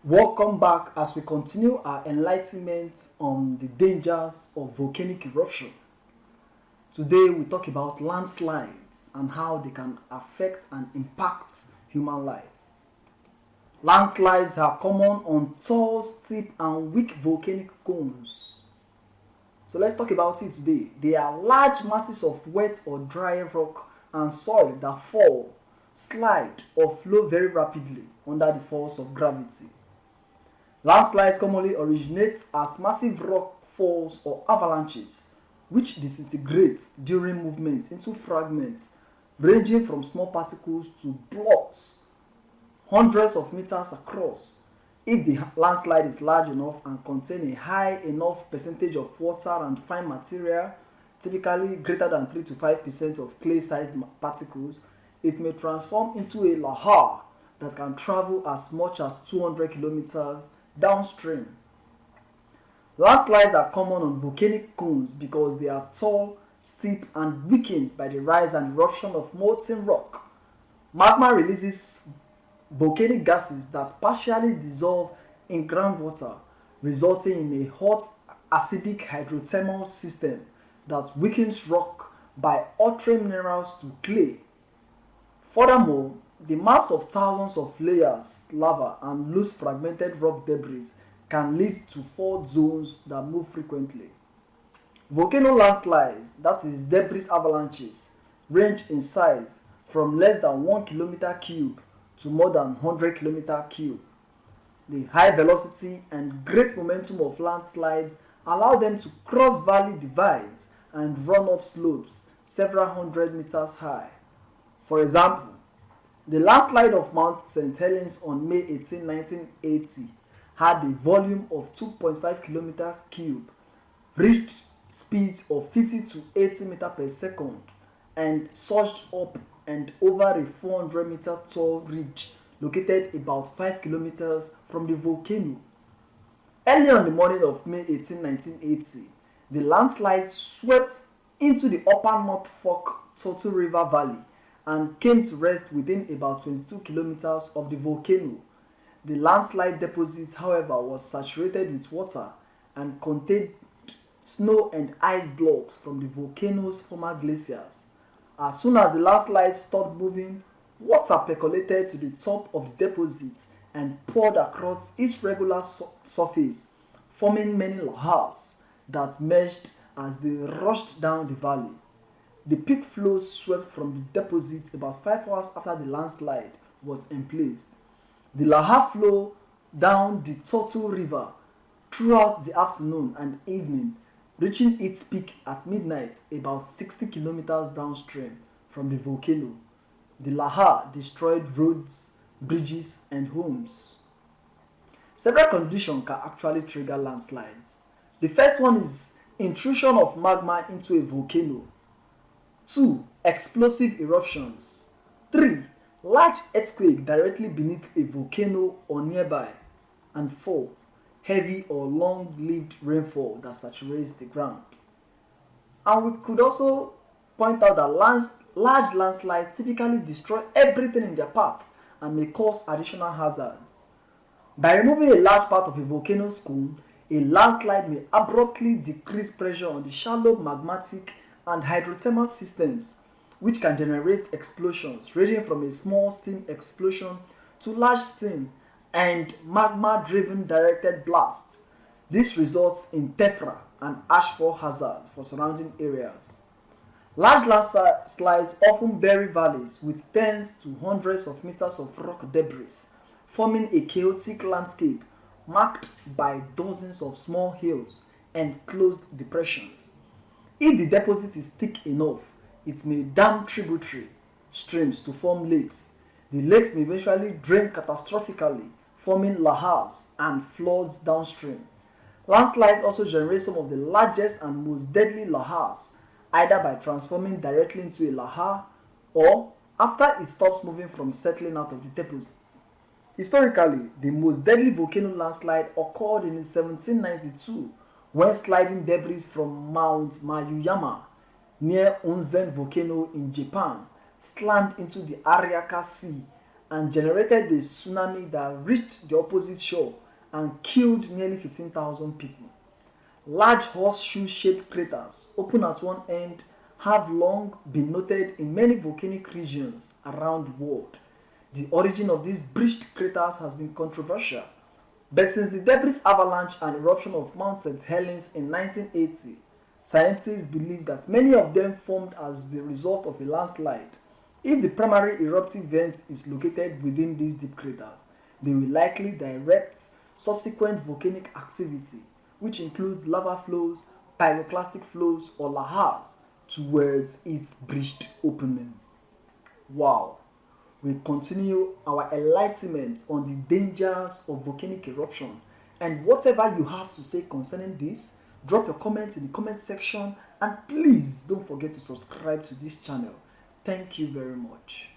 Welcome back as we continue our enlightenment on the dangers of volcanic eruption. Today we talk about landslides and how they can affect and impact human life. Landslides are common on tall, steep and weak volcanic cones. So let's talk about it today. They are large masses of wet or dry rock and soil that fall, slide or flow very rapidly under the force of gravity. Landslides commonly originate as massive rock falls or avalanches, which disintegrate during movement into fragments ranging from small particles to blocks hundreds of meters across. If the landslide is large enough and contain a high enough percentage of water and fine material, typically greater than 3 to 5% of clay-sized particles, it may transform into a lahar that can travel as much as 200 kilometers downstream. Landslides are common on volcanic cones because they are tall, steep, and weakened by the rise and eruption of molten rock. Magma releases volcanic gases that partially dissolve in groundwater, resulting in a hot, acidic hydrothermal system that weakens rock by altering minerals to clay. Furthermore, the mass of thousands of layers, lava, and loose fragmented rock debris can lead to fault zones that move frequently. Volcano landslides, that is debris avalanches, range in size from less than 1 kilometer cube to more than 100 kilometer cube. The high velocity and great momentum of landslides allow them to cross valley divides and run up slopes several hundred meters high. For example, the landslide of Mount St. Helens on May 18, 1980 had a volume of 2.5 kilometers cube, reached speeds of 50 to 80 meters per second, and surged up and over a 400 meter tall ridge located about 5 kilometers from the volcano. Early on the morning of May 18, 1980, the landslide swept into the upper North Fork Turtle River Valley and came to rest within about 22 kilometers of the volcano. The landslide deposit, however, was saturated with water and contained snow and ice blocks from the volcano's former glaciers. As soon as the landslide stopped moving, water percolated to the top of the deposit and poured across its regular surface, forming many lahars that merged as they rushed down the valley. The peak flow swept from the deposit about 5 hours after the landslide was emplaced. The lahar flowed down the Turtle River throughout the afternoon and evening, reaching its peak at midnight about 60 kilometers downstream from the volcano. The lahar destroyed roads, bridges, and homes. Several conditions can actually trigger landslides. The first one is intrusion of magma into a volcano. 2. Explosive eruptions. 3. Large earthquake directly beneath a volcano or nearby. And 4. Heavy or long-lived rainfall that saturates the ground. And we could also point out that large landslides typically destroy everything in their path and may cause additional hazards. By removing a large part of a volcano's cone, a landslide may abruptly decrease pressure on the shallow magmatic and hydrothermal systems, which can generate explosions ranging from a small steam explosion to large steam and magma-driven directed blasts. This results in tephra and ashfall hazards for surrounding areas. Large landslides often bury valleys with tens to hundreds of meters of rock debris, forming a chaotic landscape marked by dozens of small hills and closed depressions. If the deposit is thick enough, it may dam tributary streams to form lakes. The lakes may eventually drain catastrophically, forming lahars and floods downstream. Landslides also generate some of the largest and most deadly lahars, either by transforming directly into a lahar or after it stops moving from settling out of the deposits. Historically, the most deadly volcano landslide occurred in 1792 when sliding debris from Mount Mayuyama near Onsen volcano in Japan slammed into the Ariaka Sea and generated a tsunami that reached the opposite shore and killed nearly 15,000 people. Large horseshoe-shaped craters, open at one end, have long been noted in many volcanic regions around the world. The origin of these breached craters has been controversial, but since the debris avalanche and eruption of Mount St. Helens in 1980, scientists believe that many of them formed as the result of a landslide. If the primary eruptive vent is located within these deep craters, they will likely direct subsequent volcanic activity, which includes lava flows, pyroclastic flows, or lahars, towards its breached opening. Wow! We continue our enlightenment on the dangers of volcanic eruption, and whatever you have to say concerning this, drop your comments in the comment section, and please don't forget to subscribe to this channel. Thank you very much.